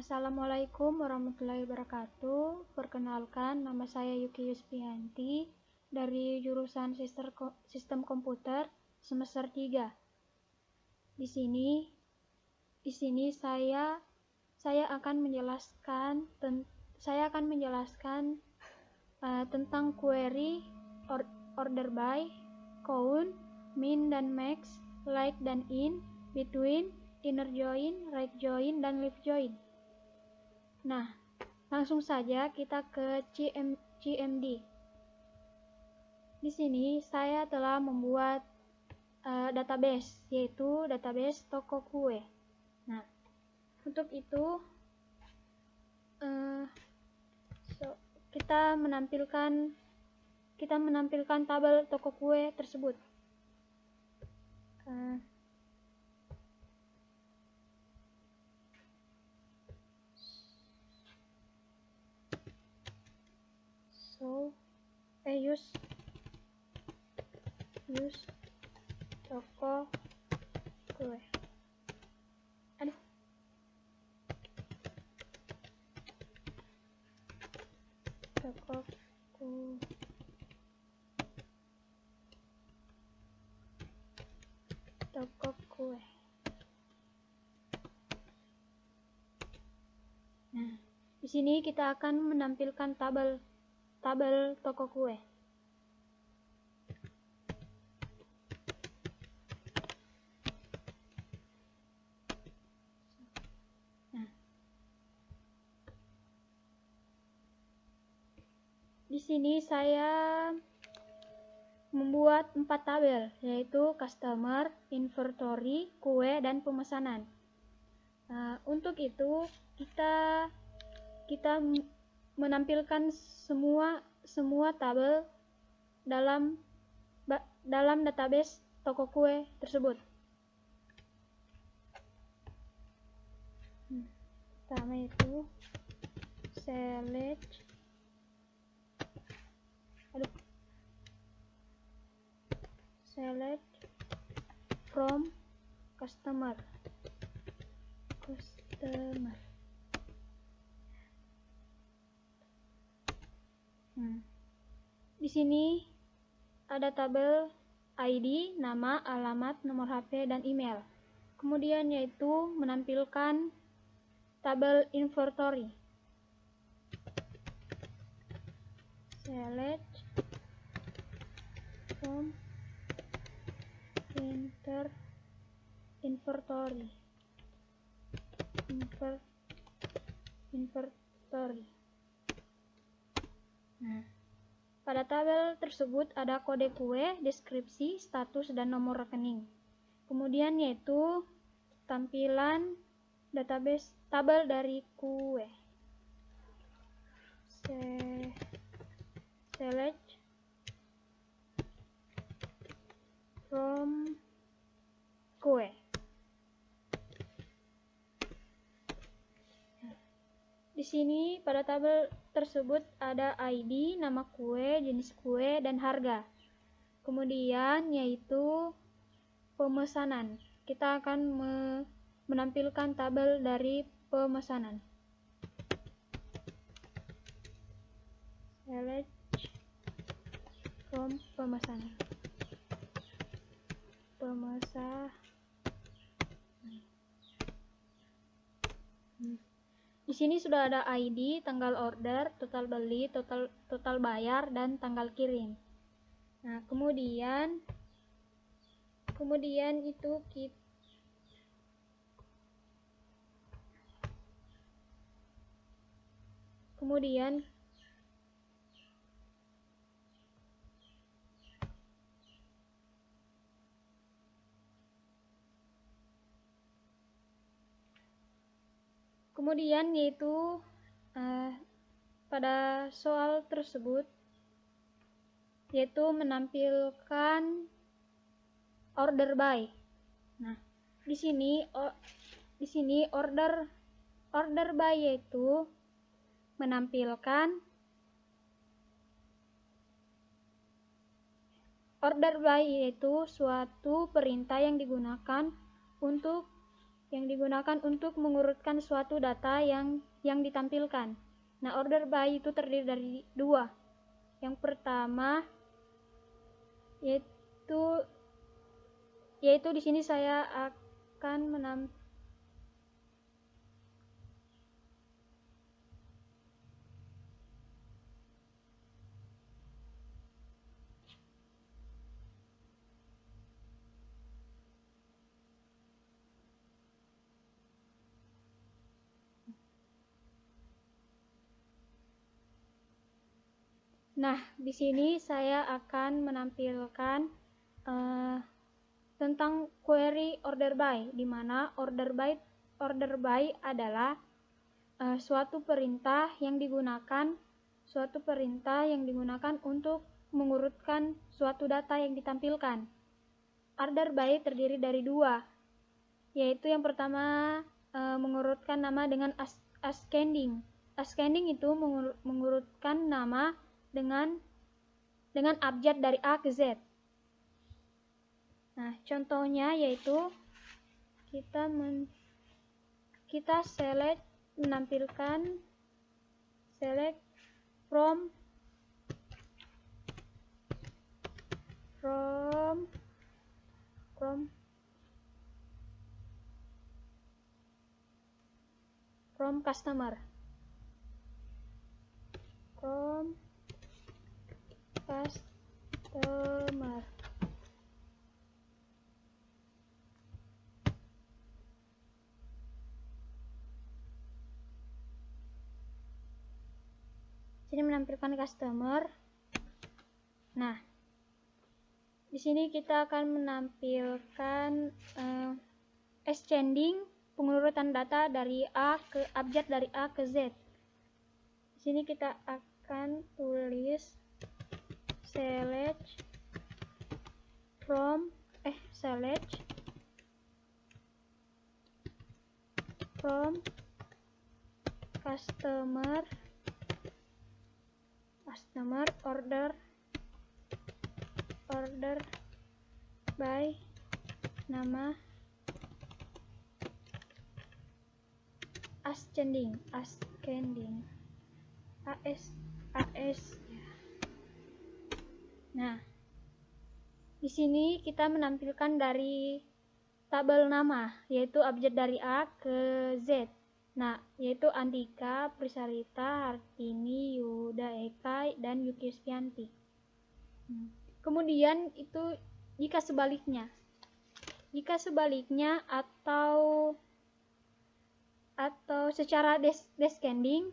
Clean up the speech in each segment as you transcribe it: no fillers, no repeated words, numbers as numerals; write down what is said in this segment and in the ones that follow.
Assalamualaikum warahmatullahi wabarakatuh. Perkenalkan, nama saya Yuki Yusfianti dari jurusan Sistem Komputer semester 3. Di sini saya akan menjelaskan tentang query, order by, count, min dan max, like dan in, between, inner join, right join, dan left join. Nah, langsung saja kita ke CMD. Di sini saya telah membuat database, yaitu database toko kue. Nah, untuk itu kita menampilkan tabel toko kue tersebut. Use toko kue. Toko kue. Nah, di sini kita akan menampilkan tabel toko kue. Nah, di sini saya membuat 4 tabel, yaitu customer, inventory, kue, dan pemesanan. Nah, untuk itu kita menampilkan semua tabel dalam database toko kue tersebut. Pertama itu select from customer. Di sini ada tabel ID, nama, alamat, nomor HP, dan email. Kemudian yaitu menampilkan tabel inventory. Select from inventory. Nah, pada tabel tersebut ada kode kue, deskripsi, status, dan nomor rekening. Kemudian yaitu tampilan database tabel dari kue. Select from kue. Di sini pada tabel tersebut ada ID, nama kue, jenis kue, dan harga. Kemudian yaitu pemesanan. Kita akan menampilkan tabel dari pemesanan. Select from pemesanan. Di sini sudah ada ID, tanggal order, total beli, total bayar, dan tanggal kirim. Nah, kemudian yaitu pada soal tersebut yaitu menampilkan order by. Nah, di sini order by yaitu menampilkan suatu perintah yang digunakan untuk yang digunakan untuk mengurutkan suatu data yang ditampilkan. Nah, order by itu terdiri dari dua. Yang pertama yaitu di sini saya akan Nah, di sini saya akan menampilkan tentang query order by, di mana order by adalah suatu perintah yang digunakan untuk mengurutkan suatu data yang ditampilkan. Order by terdiri dari dua, yaitu yang pertama mengurutkan nama dengan ascending. Ascending itu mengurutkan nama dengan abjad dari A ke Z. Nah, contohnya yaitu kita menampilkan select from customer. Sini menampilkan customer. Nah, di sini kita akan menampilkan ascending, pengurutan data dari A ke abjad dari A ke Z. Di sini kita akan tulis select from customer order by nama ascending AS. Nah, di sini kita menampilkan dari tabel nama, yaitu abjad dari A ke Z. Nah, yaitu Andika, Prisarita, Hartini, Yuda Eka, dan Yuki Yukistianti. Kemudian itu jika sebaliknya atau secara descending,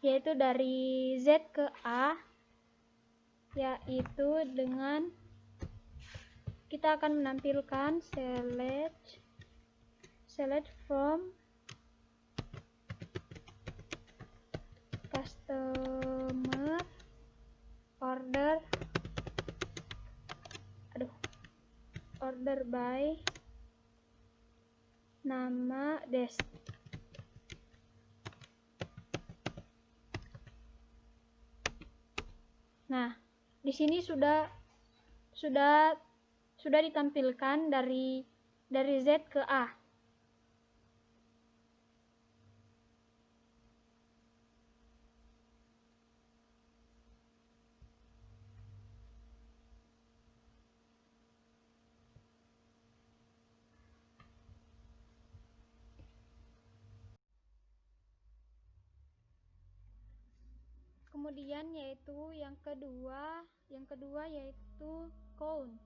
yaitu dari Z ke A, yaitu dengan kita akan menampilkan select from customer order by nama des. Nah, di sini sudah ditampilkan dari Z ke A. Kemudian yaitu yang kedua yaitu count.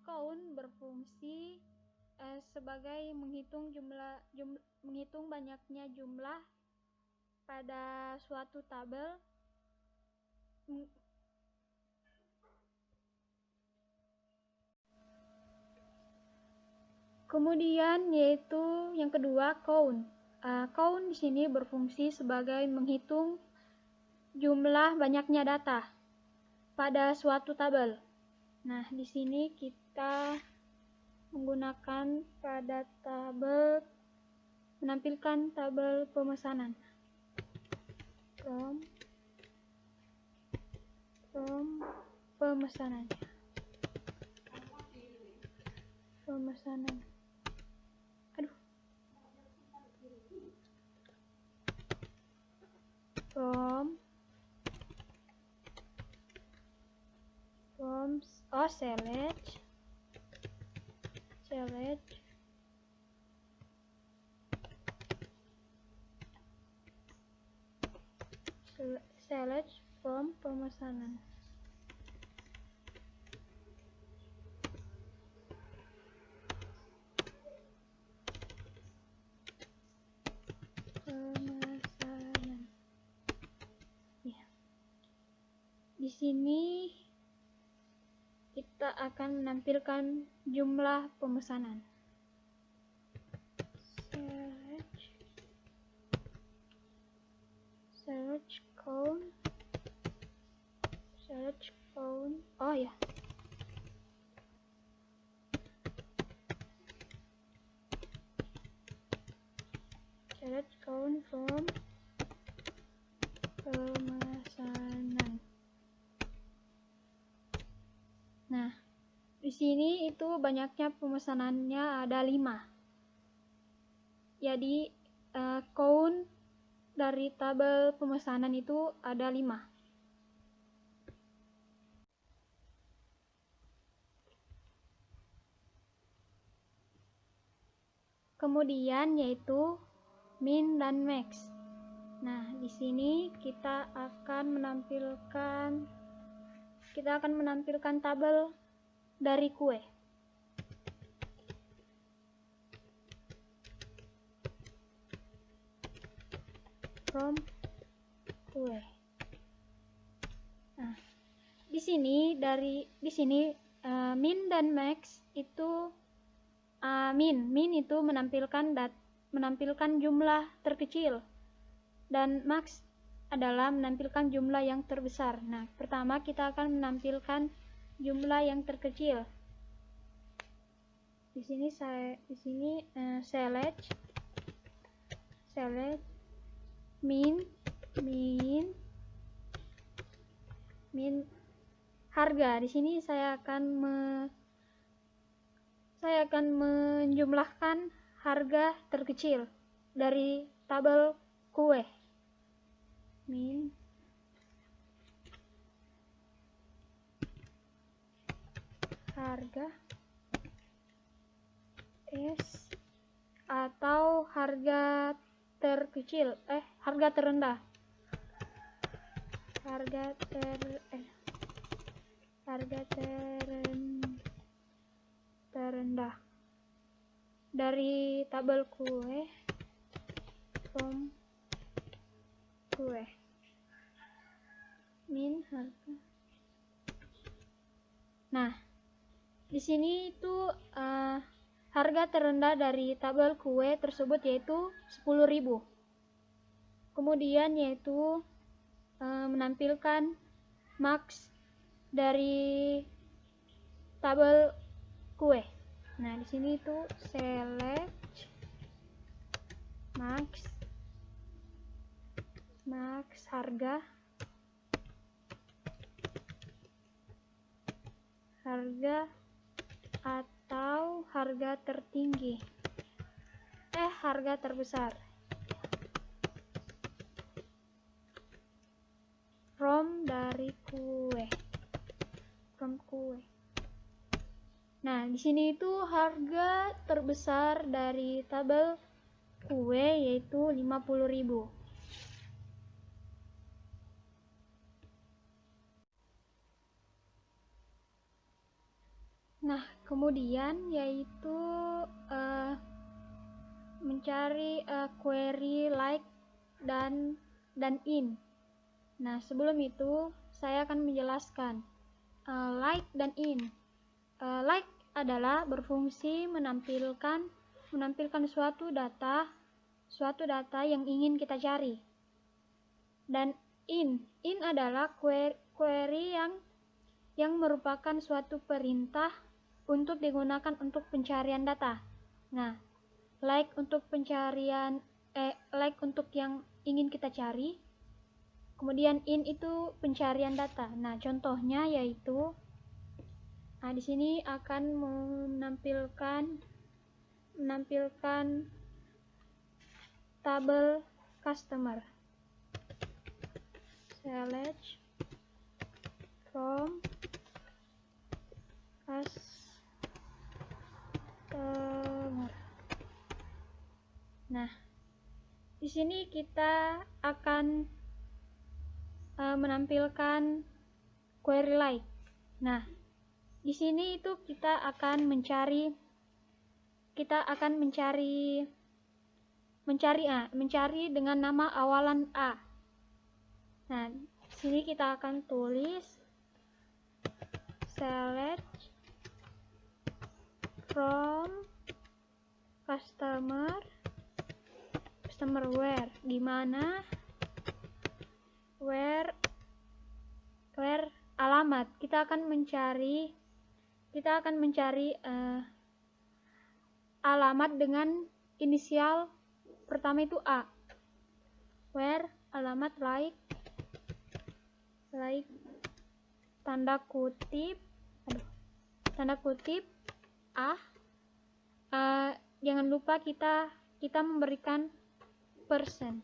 Count berfungsi sebagai menghitung banyaknya jumlah pada suatu tabel. Kemudian yaitu yang kedua count. Count di sini berfungsi sebagai menghitung jumlah banyaknya data pada suatu tabel. Nah, di sini kita menggunakan pada tabel, menampilkan tabel pemesanan. From pemesanan. select from pemesanan. Ya. Di sini kita akan menampilkan jumlah pemesanan. Search count. Oh ya. Search count from pemesanan. Nah, di sini itu banyaknya pemesanannya ada 5. Jadi count dari tabel pemesanan itu ada 5. Kemudian yaitu min dan max. Nah, di sini kita akan menampilkan tabel dari kue. From kue. Nah, di sini min dan max itu min itu menampilkan jumlah terkecil dan max adalah menampilkan jumlah yang terbesar. Nah, pertama kita akan menampilkan jumlah yang terkecil. Di sini select min harga. Di sini saya akan menjumlahkan harga terkecil dari tabel kue. Min harga S atau harga terkecil, harga terendah. Harga terendah dari tabel kue from kue. Min harga. Nah, di sini itu harga terendah dari tabel kue tersebut yaitu 10.000. Kemudian yaitu menampilkan max dari tabel kue. Nah, di sini itu select max harga atau harga tertinggi, harga terbesar. From dari kue. Nah, di sini itu harga terbesar dari tabel kue yaitu 50.000. Nah, kemudian yaitu mencari query like dan in. Nah, sebelum itu saya akan menjelaskan like dan in. Like adalah berfungsi menampilkan suatu data yang ingin kita cari. Dan in adalah query yang merupakan suatu perintah untuk digunakan untuk pencarian data. Nah, like untuk yang ingin kita cari. Kemudian in itu pencarian data. Nah, contohnya yaitu di sini akan menampilkan tabel customer. Select from customer. Nah, di sini kita akan menampilkan query like. Nah, di sini itu kita akan mencari dengan nama awalan A. Nah, di sini kita akan tulis select from customer where, di mana where alamat. Kita akan mencari alamat dengan inisial pertama itu A. Where alamat like tanda kutip A. Jangan lupa kita memberikan persen.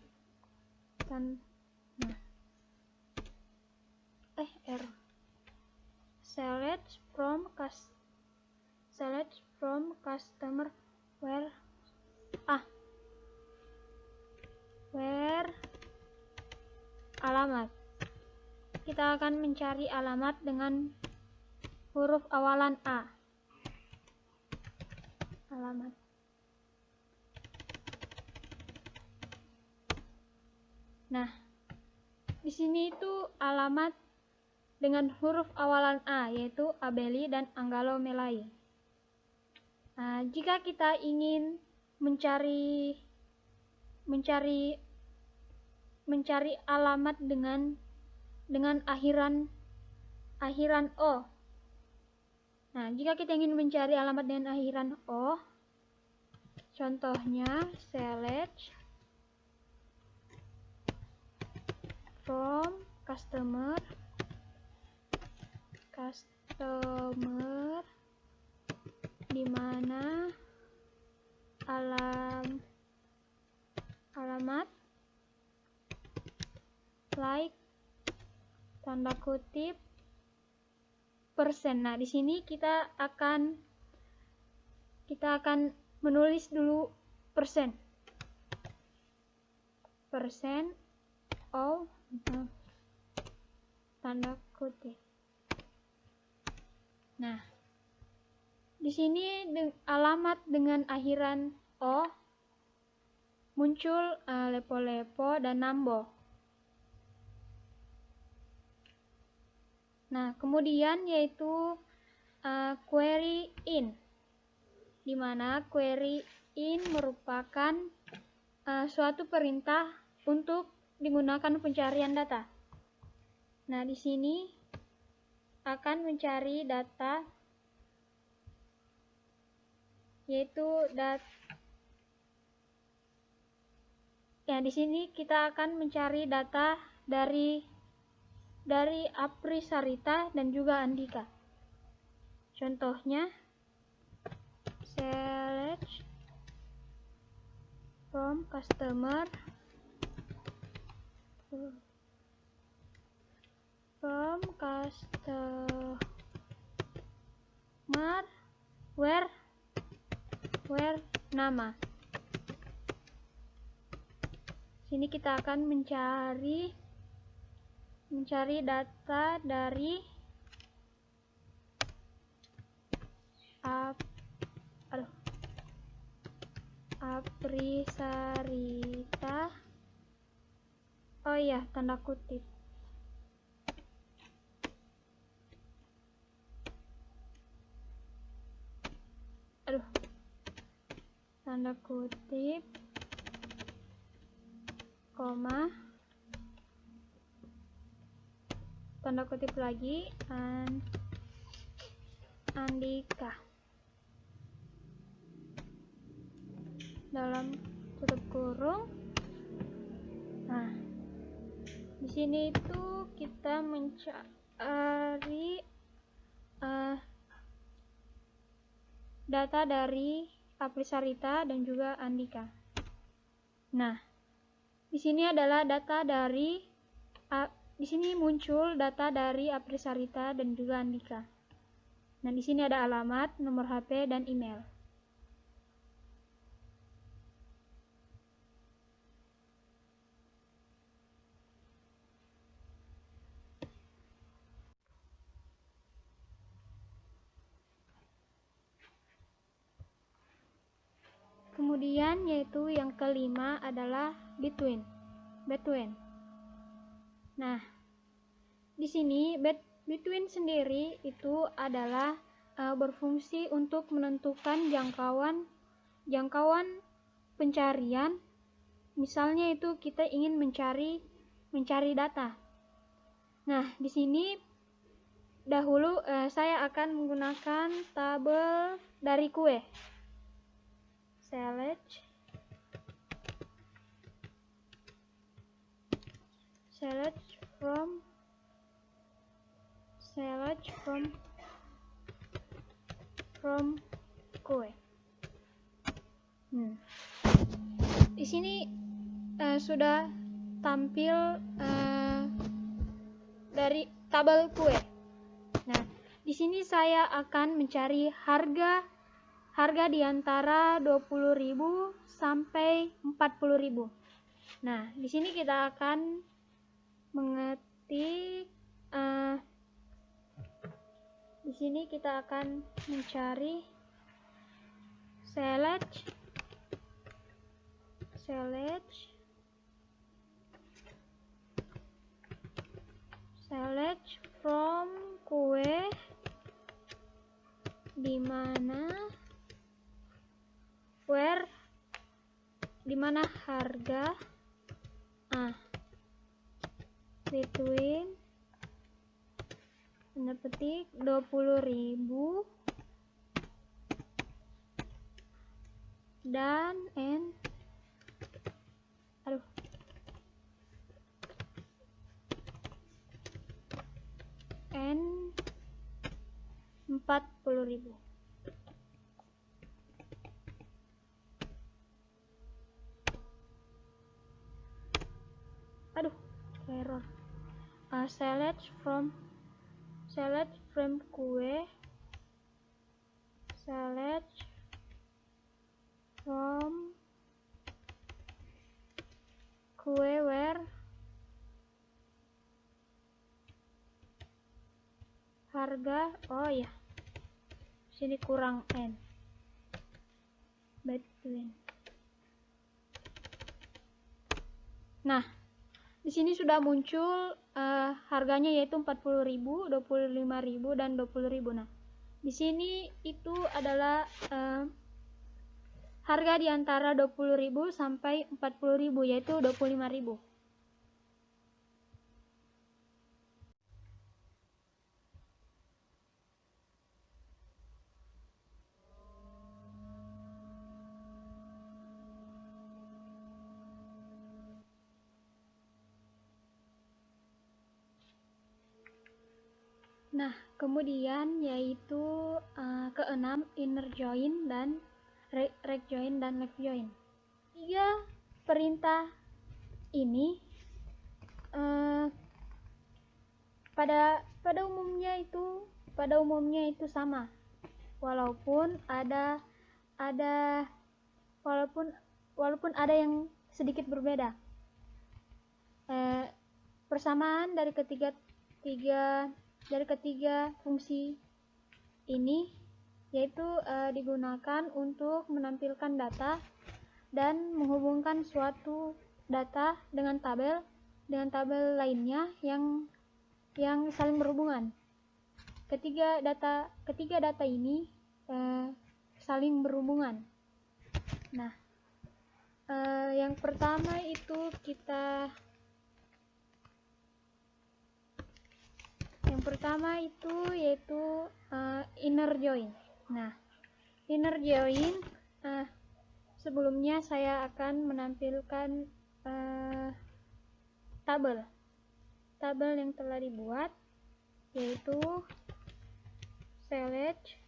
Error. Select from customer where alamat. Kita akan mencari alamat dengan huruf awalan A. Alamat. Nah, di sini itu alamat dengan huruf awalan A, yaitu Abeli dan Anggalo Melayu. Nah, jika kita ingin mencari alamat dengan akhiran O. Nah, jika kita ingin mencari alamat dengan akhiran O, contohnya select from customer di mana alamat like tanda kutip persen. Nah, di sini kita akan menulis dulu persen of tanda kutip. Nah, di sini alamat dengan akhiran O muncul Lepo-Lepo dan Nambo. Nah, kemudian yaitu query in, di mana query in merupakan suatu perintah untuk digunakan pencarian data. Nah, di sini akan mencari data, yaitu di sini kita akan mencari data dari Apri Sarita dan juga Andika. Contohnya select from customer where nama. Sini kita akan mencari data dari Apri Sarita. Oh iya, tanda kutip. Tanda kutip, koma, tanda kutip lagi, Andika. Dalam tutup kurung. Nah, di sini itu kita mencari data dari Apri Sarita dan juga Andika. Nah, di sini adalah data dari di sini muncul data dari Apri Sarita dan juga Andika. Nah, di sini ada alamat, nomor HP, dan email. Kemudian yaitu yang kelima adalah between. Nah, di sini between sendiri itu adalah berfungsi untuk menentukan jangkauan pencarian. Misalnya itu kita ingin mencari data. Nah, di sini dahulu saya akan menggunakan tabel dari kue. Select from kue. Di sini sudah tampil dari tabel kue. Nah, di sini saya akan mencari harga di antara 20.000 sampai 40.000. Nah, di sini kita akan mengetik di sini kita akan mencari select from kue di mana harga between petik 20.000 dan and 40.000. Error. Select from kue, where harga, sini kurang n, between. Nah, di sini sudah muncul harganya yaitu 40.000, 25.000 dan 20.000. Nah, di sini itu adalah harga di antara 20.000 sampai 40.000 yaitu 25.000. Nah, kemudian yaitu keenam, inner join dan right join dan left join. 3 perintah ini pada umumnya itu sama, walaupun ada yang sedikit berbeda. Persamaan dari ketiga fungsi ini yaitu digunakan untuk menampilkan data dan menghubungkan suatu data dengan tabel lainnya yang saling berhubungan. Ketiga data ini saling berhubungan. Nah, yang pertama itu yaitu inner join. Nah, inner join sebelumnya saya akan menampilkan tabel yang telah dibuat, yaitu select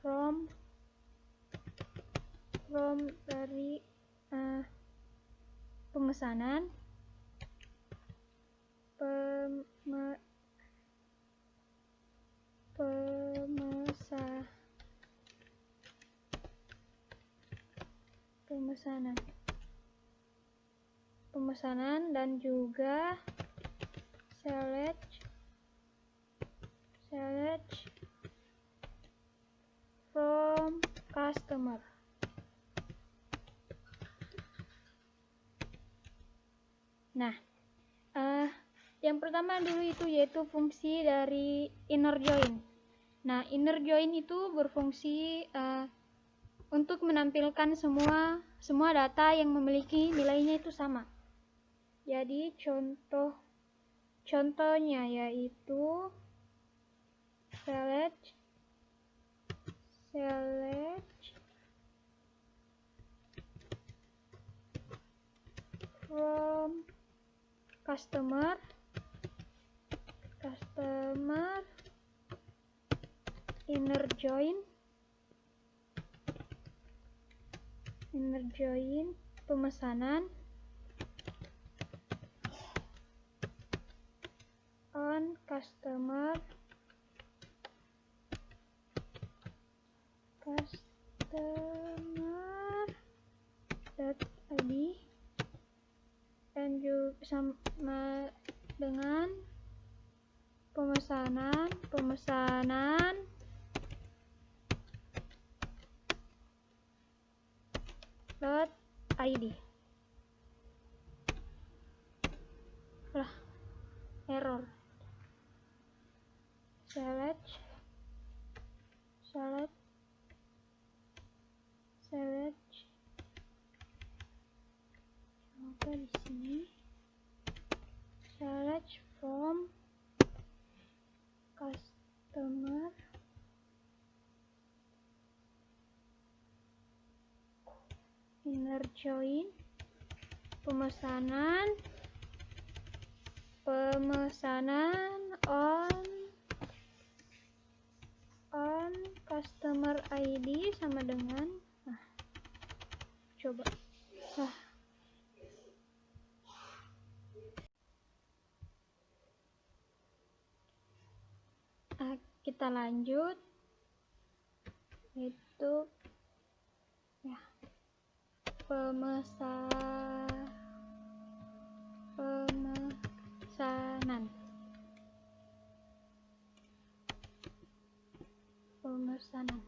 from dari pemesanan pemesanan dan juga select from customer. Nah, yang pertama dulu itu yaitu fungsi dari inner join. Nah, inner join itu berfungsi untuk menampilkan semua data yang memiliki nilainya itu sama. Jadi contohnya yaitu select from customer inner join pemesanan on customer .id dan juga sama dengan pemesanan .id. Lah, error. Select coba di sini select from customer inner join pemesanan on customer ID sama dengan coba kita lanjut, itu ya pemesanan.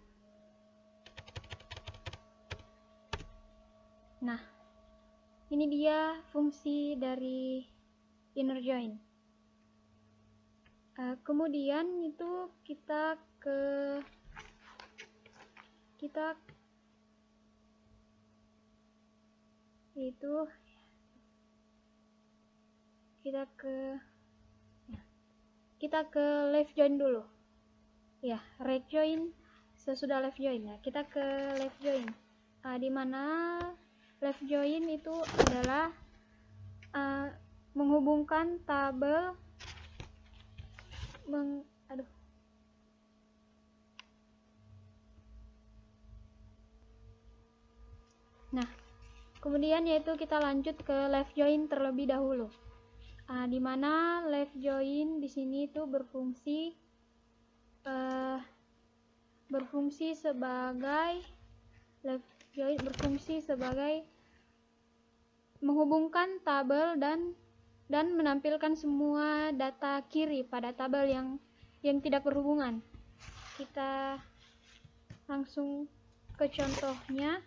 Nah, ini dia fungsi dari inner join. Kemudian itu kita ke left join dulu. Ya, right join sesudah left join ya. Kita ke left join. Di mana left join itu adalah menghubungkan tabel Nah, kemudian yaitu kita lanjut ke left join terlebih dahulu. Di mana left join di sini itu berfungsi sebagai menghubungkan tabel dan menampilkan semua data kiri pada tabel yang tidak berhubungan. Kita langsung ke contohnya.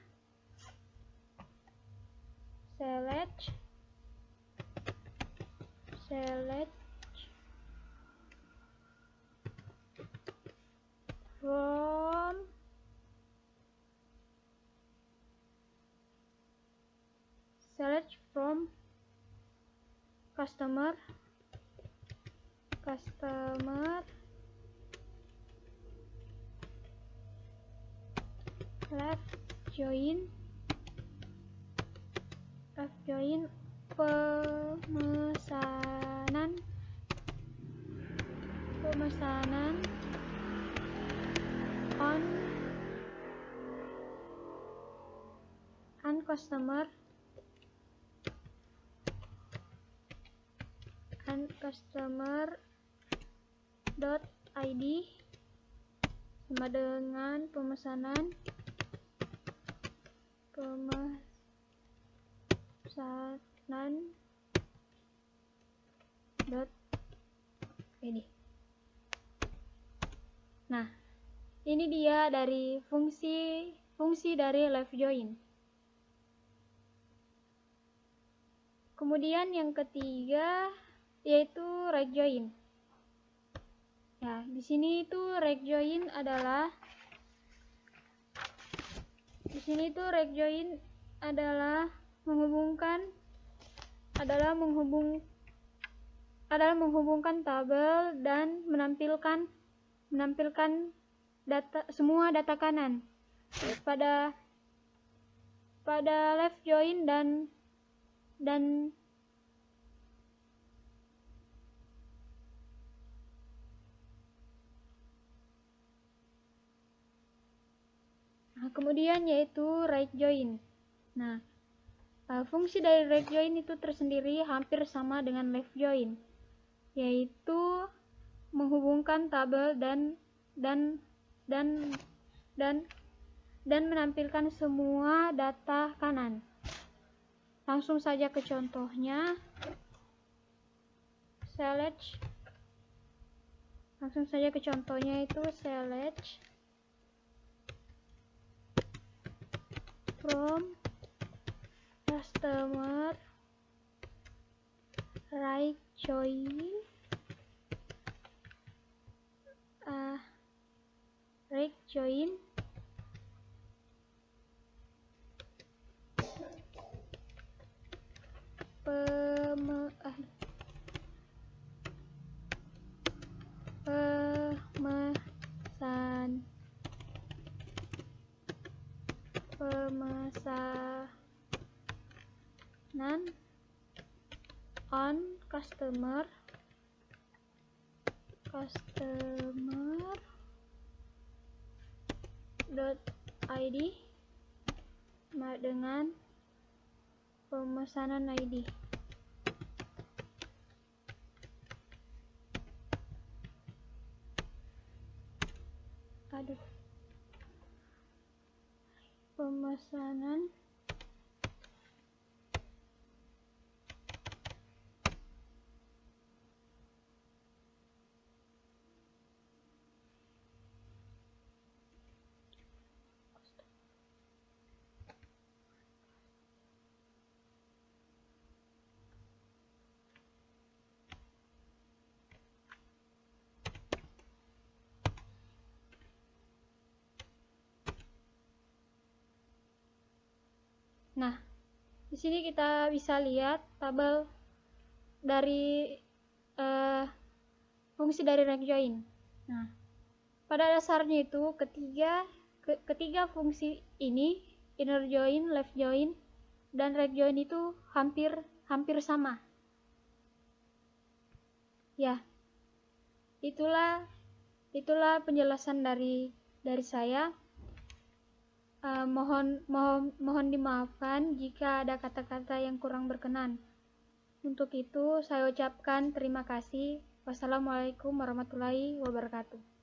Select from customer left join pemesanan on customer dot id sama dengan pemesanan dot id. Nah, ini dia dari fungsi dari left join. Kemudian yang ketiga yaitu right join. Ya, di sini itu right join adalah menghubungkan tabel dan menampilkan semua data kanan pada left join dan kemudian yaitu right join. Nah, fungsi dari right join itu tersendiri hampir sama dengan left join, yaitu menghubungkan tabel dan menampilkan semua data kanan. Langsung saja ke contohnya. Itu select from customer right join pemesanan on customer dot id dengan pemesanan ID. Pemesanan Nah, di sini kita bisa lihat tabel dari fungsi dari right join. Nah, pada dasarnya itu ketiga fungsi ini, inner join, left join, dan right join itu hampir sama. Ya, itulah penjelasan dari saya. Mohon dimaafkan jika ada kata-kata yang kurang berkenan. Untuk itu saya ucapkan terima kasih. Wassalamualaikum warahmatullahi wabarakatuh.